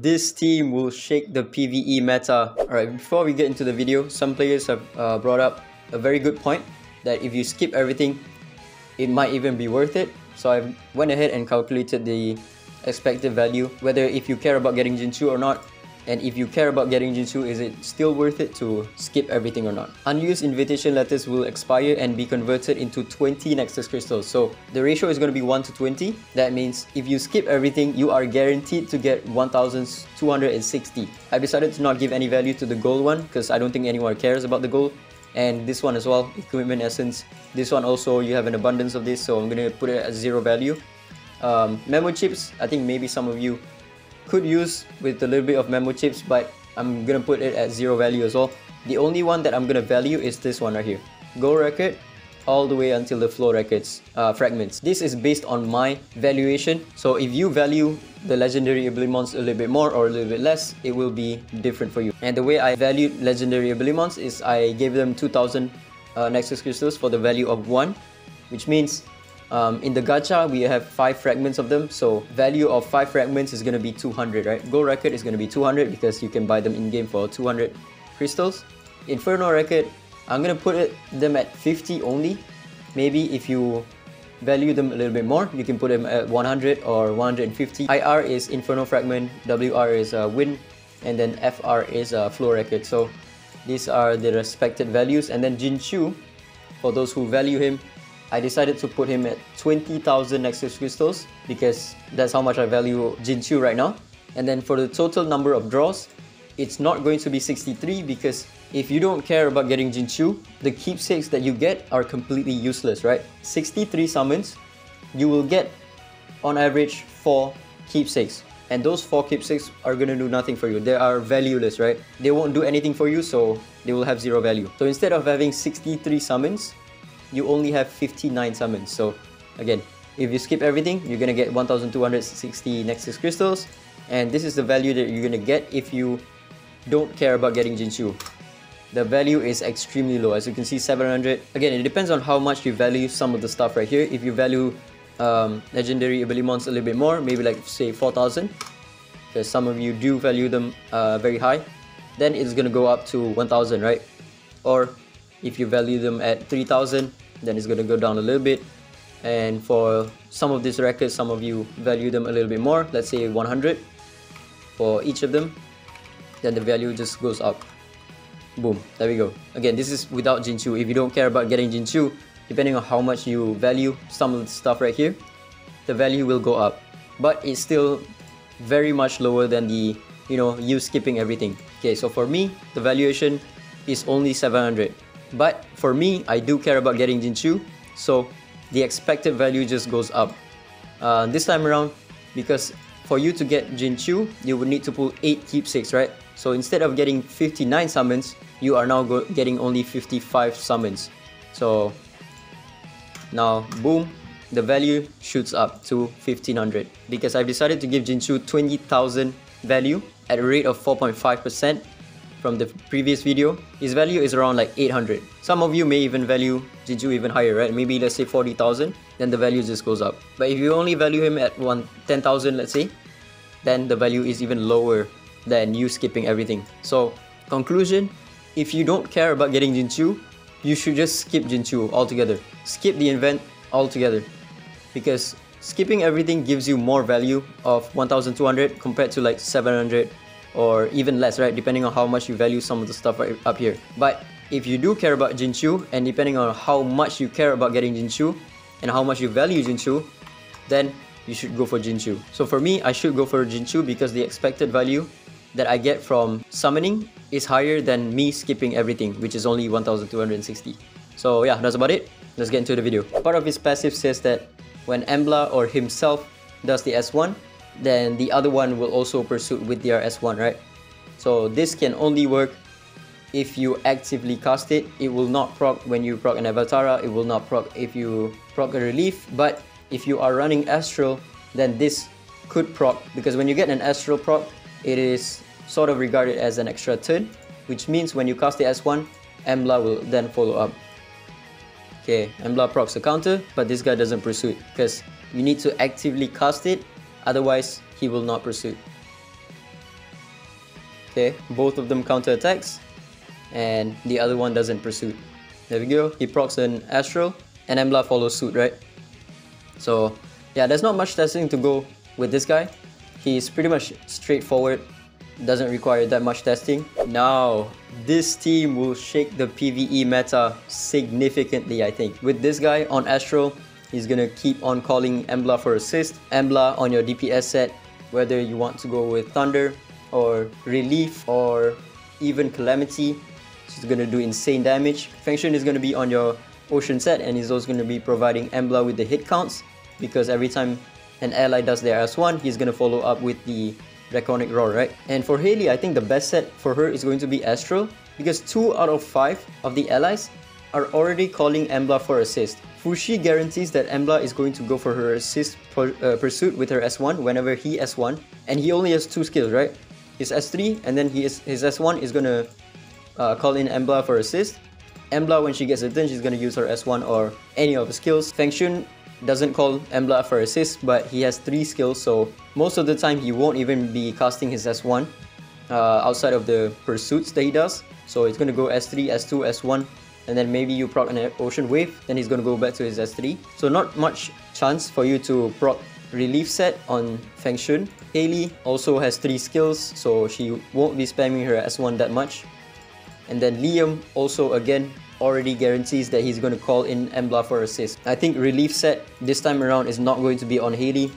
this team will shake the PVE meta. Alright, before we get into the video, some players have brought up a very good point that if you skip everything, it might even be worth it. So I went ahead and calculated the expected value, whether if you care about getting Jinchu or not, and if you care about getting Jinchu, is it still worth it to skip everything or not? Unused invitation letters will expire and be converted into 20 Nexus crystals. So the ratio is going to be 1 to 20. That means if you skip everything, you are guaranteed to get 1260. I decided to not give any value to the gold one because I don't think anyone cares about the gold. And this one as well, equipment essence. This one also, you have an abundance of this, so I'm going to put it at 0 value. Memo chips, I think maybe some of you could use with a little bit of memo chips, but I'm gonna put it at 0 value as well. The only one that I'm gonna value is this one right here, gold record all the way until the flow records fragments. This is based on my valuation, so if you value the legendary abilimons a little bit more or a little bit less, it will be different for you. And the way I valued legendary abilimons is I gave them 2000 Nexus crystals for the value of 1, which means in the gacha, we have 5 fragments of them, so value of 5 fragments is going to be 200, right? Gold record is going to be 200 because you can buy them in-game for 200 crystals. Inferno record, I'm going to put them at 50 only. Maybe if you value them a little bit more, you can put them at 100 or 150. IR is Inferno fragment, WR is wind, and then FR is flow record. So these are the respected values. And then Jinchu, for those who value him, I decided to put him at 20,000 Nexus crystals because that's how much I value Jinchu right now. And then for the total number of draws, it's not going to be 63 because if you don't care about getting Jinchu, the keepsakes that you get are completely useless, right? 63 summons, you will get on average 4 keepsakes. And those 4 keepsakes are going to do nothing for you. They are valueless, right? They won't do anything for you, so they will have 0 value. So instead of having 63 summons, you only have 59 summons. So again, if you skip everything, you're gonna get 1260 Nexus crystals, and this is the value that you're gonna get if you don't care about getting Jinchu. The value is extremely low, as you can see, 700. Again, it depends on how much you value some of the stuff right here. If you value legendary abilimons a little bit more, maybe like say 4000, because some of you do value them very high, then it's gonna go up to 1000, right? Or if you value them at 3000, then it's going to go down a little bit. And for some of these records, some of you value them a little bit more, let's say 100 for each of them, then the value just goes up. Boom, there we go. Again, this is without Jinchu. If you don't care about getting Jinchu, depending on how much you value some of the stuff right here, the value will go up. But it's still very much lower than the, you skipping everything. Okay, so for me, the valuation is only 700. But for me, I do care about getting Jinchu, so the expected value just goes up. This time around, because for you to get Jinchu, you would need to pull 8 keepsakes, right? So instead of getting 59 summons, you are now getting only 55 summons. So now, boom, the value shoots up to 1500 because I've decided to give Jinchu 20,000 value at a rate of 4.5%. From the previous video, his value is around like 800. Some of you may even value Jinchu even higher, right? Maybe let's say 40,000, then the value just goes up. But if you only value him at 10,000, let's say, then the value is even lower than you skipping everything. So, conclusion, if you don't care about getting Jinchu, you should just skip Jinchu altogether. Skip the event altogether. Because skipping everything gives you more value of 1200 compared to like 700 or even less, right? Depending on how much you value some of the stuff right up here. But if you do care about Jinchu, and depending on how much you care about getting Jinchu and how much you value Jinchu, then you should go for Jinchu. So for me, I should go for Jinchu because the expected value that I get from summoning is higher than me skipping everything, which is only 1260. So yeah, that's about it. Let's get into the video. Part of his passive says that when Embla or himself does the S1, then the other one will also pursue with their S1, right? So this can only work if you actively cast it. It will not proc when you proc an Avatara, it will not proc if you proc a relief, but if you are running Astral, then this could proc, because when you get an Astral proc, it is sort of regarded as an extra turn, which means when you cast the S1, Embla will then follow up. Okay, Embla procs a counter, but this guy doesn't pursue it because you need to actively cast it, otherwise he will not pursue. Okay, both of them counter attacks, and the other one doesn't pursue. There we go. He procs an Astral, and Embla follows suit, right? So yeah, there's not much testing to go with this guy. He's pretty much straightforward, doesn't require that much testing. Now, this team will shake the PVE meta significantly, I think. With this guy on Astral, he's gonna keep on calling Embla for assist. Embla on your DPS set, whether you want to go with Thunder, or Relief, or even Calamity, she's gonna do insane damage. Feng Shun is gonna be on your Ocean set, and he's also gonna be providing Embla with the hit counts, because every time an ally does their S1, he's gonna follow up with the Draconic Roar, right? And for Hayley, I think the best set for her is going to be Astral, because 2 out of 5 of the allies are already calling Embla for assist. Fushi guarantees that Embla is going to go for her assist pursuit with her S1 whenever he S1, and he only has 2 skills, right? His S3, and then his S1 is gonna call in Embla for assist. Embla, when she gets a turn, she's gonna use her S1 or any of the skills. Feng Shun doesn't call Embla for assist, but he has 3 skills, so most of the time he won't even be casting his S1 outside of the pursuits that he does. So it's gonna go S3, S2, S1, and then maybe you proc an Ocean Wave, then he's gonna go back to his S3. So not much chance for you to proc Relief set on Feng Shun. Hayley also has 3 skills, so she won't be spamming her S1 that much. And then Liam also again already guarantees that he's going to call in Embla for assist. I think Relief set this time around is not going to be on Hayley.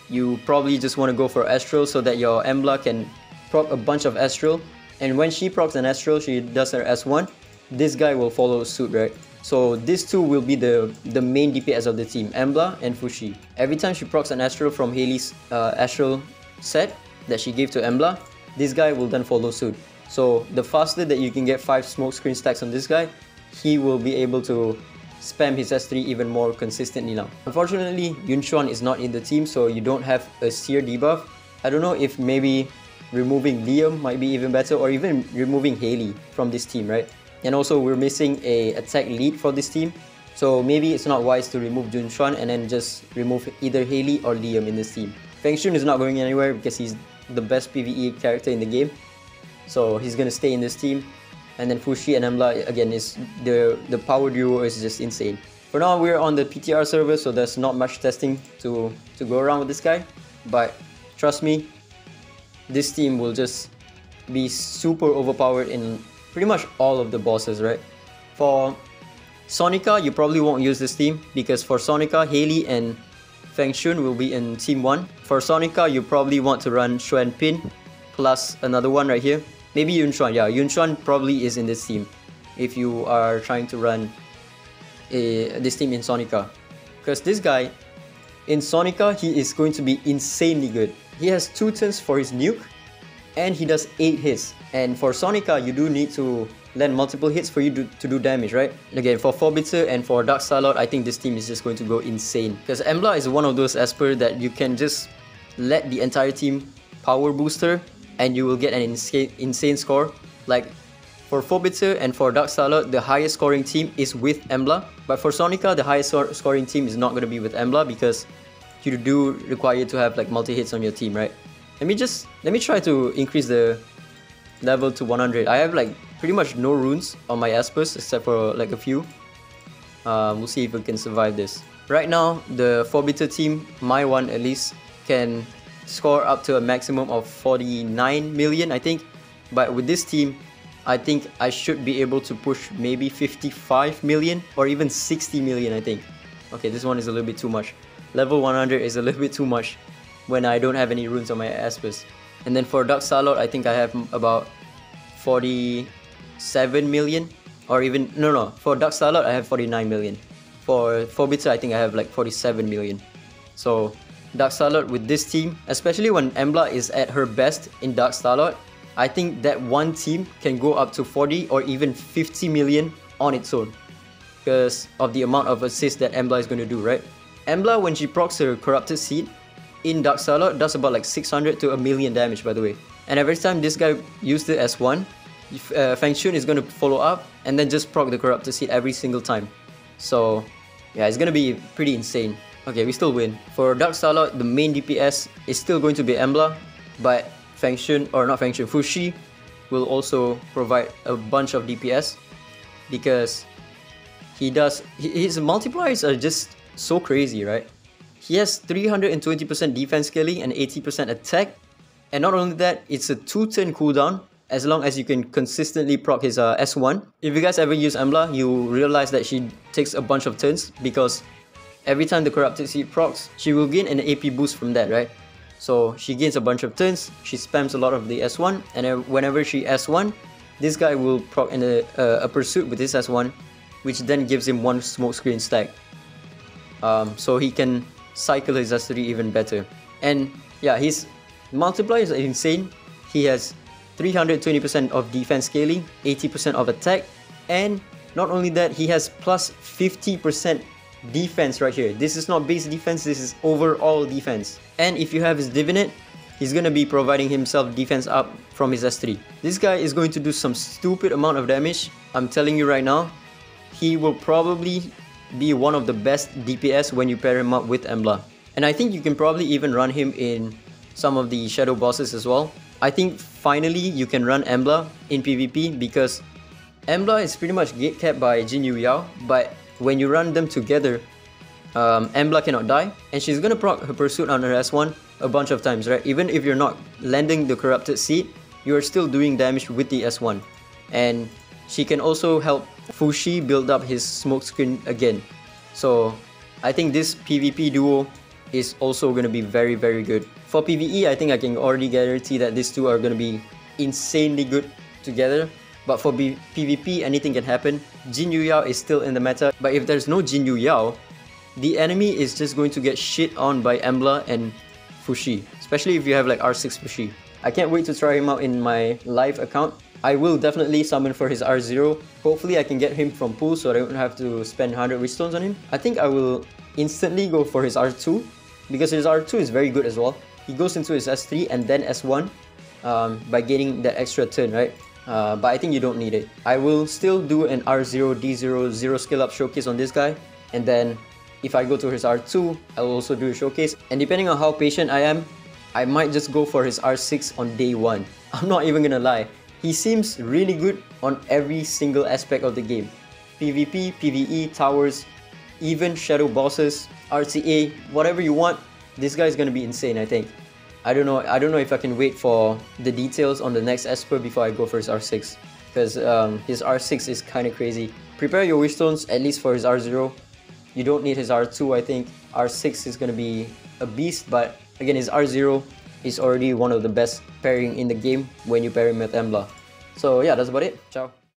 You probably just want to go for Astral so that your Embla can proc a bunch of Astral. And when she procs an Astral, she does her S1. This guy will follow suit, right? So these two will be the main DPS of the team, Embla and Fushi. Every time she procs an Astral from Hayley's Astral set that she gave to Embla, this guy will then follow suit. So the faster that you can get 5 smoke screen stacks on this guy, he will be able to spam his S3 even more consistently now. Unfortunately, Yunchuan is not in the team, so you don't have a Seer debuff. I don't know if maybe removing Liam might be even better, or even removing Hayley from this team, right? And also we're missing a attack lead for this team, so maybe it's not wise to remove Yunchuan and then just remove either Hayley or Liam in this team. Feng Shun is not going anywhere because he's the best PvE character in the game, so he's gonna stay in this team. And then Fushi and Embla, again, is the power duo is just insane. For now, we're on the PTR server, so there's not much testing to go around with this guy. But trust me, this team will just be super overpowered in pretty much all of the bosses, right? For Sonica, you probably won't use this team, because for Sonica, Hayley and Feng Shun will be in Team 1. For Sonica, you probably want to run Xuan Pin plus another one right here. Maybe Yunchuan, yeah, Yunchuan probably is in this team if you are trying to run this team in Sonica. Because this guy, in Sonica, he is going to be insanely good. He has 2 turns for his nuke, and he does 8 hits. And for Sonica, you do need to land multiple hits for you to do damage, right? Again, for Forbiter and for Dark Starlord, I think this team is just going to go insane. Because Embla is one of those Esper that you can just let the entire team power booster, and you will get an insane score. Like for Forbiter and for Dark Starlord, the highest scoring team is with Embla. But for Sonica, the highest scoring team is not going to be with Embla, because you do require to have like multi-hits on your team, right? Let me try to increase the level to 100. I have like pretty much no runes on my Espers except for like a few. We'll see if we can survive this. Right now, the Forbiter team, my one at least, can score up to a maximum of 49 million, I think. But with this team, I think I should be able to push maybe 55 million or even 60 million, I think. Okay, this one is a little bit too much. Level 100 is a little bit too much when I don't have any runes on my Espers. And then for Dark Starlord, I think I have about 47 million, or even, no, for Dark Starlord I have 49 million. For Forbiter, I think I have like 47 million. So Dark Starlord with this team, especially when Embla is at her best in Dark Starlord, I think that one team can go up to 40 or even 50 million on its own, because of the amount of assists that Embla is going to do, right? Embla, when she procs her Corrupted Seed in Dark Starlord, does about like 600 to a million damage, by the way. And every time this guy used it as one, Feng Shun is going to follow up and then just proc the Corrupted Seed every single time. So yeah, it's going to be pretty insane. Okay, we still win. For Dark Starlord, the main DPS is still going to be Embla, but Fushi will also provide a bunch of DPS because his multipliers are just so crazy, right? He has 320% defense scaling and 80% attack, and not only that, it's a 2-turn cooldown as long as you can consistently proc his S1. If you guys ever use Embla, you realize that she takes a bunch of turns because every time the Corrupted Seed procs, she will gain an AP boost from that, right? So she gains a bunch of turns, she spams a lot of the S1, and then whenever she S1, this guy will proc in a pursuit with his S1, which then gives him one smokescreen stack. So he can cycle his S3 even better. And yeah, his multipliers are insane. He has 320% of defense scaling, 80% of attack, and not only that, he has plus 50% defense right here. This is not base defense, this is overall defense. And if you have his Divinate, he's gonna be providing himself defense up from his S3. This guy is going to do some stupid amount of damage. I'm telling you right now, he will probably be one of the best DPS when you pair him up with Embla. And I think you can probably even run him in some of the shadow bosses as well. I think finally you can run Embla in PvP because Embla is pretty much gate capped by Jin Yu Yao, but when you run them together, Embla cannot die, and she's gonna proc her pursuit on her S1 a bunch of times, right? Even if you're not landing the Corrupted Seed, you are still doing damage with the S1. And she can also help Fushi build up his smokescreen again. So I think this PvP duo is also gonna be very, very good. For PvE, I think I can already guarantee that these two are gonna be insanely good together. But for PvP, anything can happen. Jin Yu Yao is still in the meta, but if there's no Jin Yu Yao, the enemy is just going to get shit on by Embla and Fushi, especially if you have like R6 Fushi. I can't wait to try him out in my live account. I will definitely summon for his R0. Hopefully I can get him from pool so I don't have to spend 100 Wishstones on him. I think I will instantly go for his R2 because his R2 is very good as well. He goes into his S3 and then S1 by getting that extra turn, right? But I think you don't need it. I will still do an R0, D0, 0 skill up showcase on this guy, and then if I go to his R2, I will also do a showcase, and depending on how patient I am, I might just go for his R6 on day 1. I'm not even gonna lie, he seems really good on every single aspect of the game. PvP, PvE, towers, even shadow bosses, RTA, whatever you want, this guy is gonna be insane, I think. I don't know if I can wait for the details on the next Esper before I go for his R6, because his R6 is kind of crazy. Prepare your Wishstones at least for his R0. You don't need his R2, I think. R6 is going to be a beast, but again, his R0 is already one of the best pairing in the game when you pair him with Embla. So yeah, that's about it. Ciao.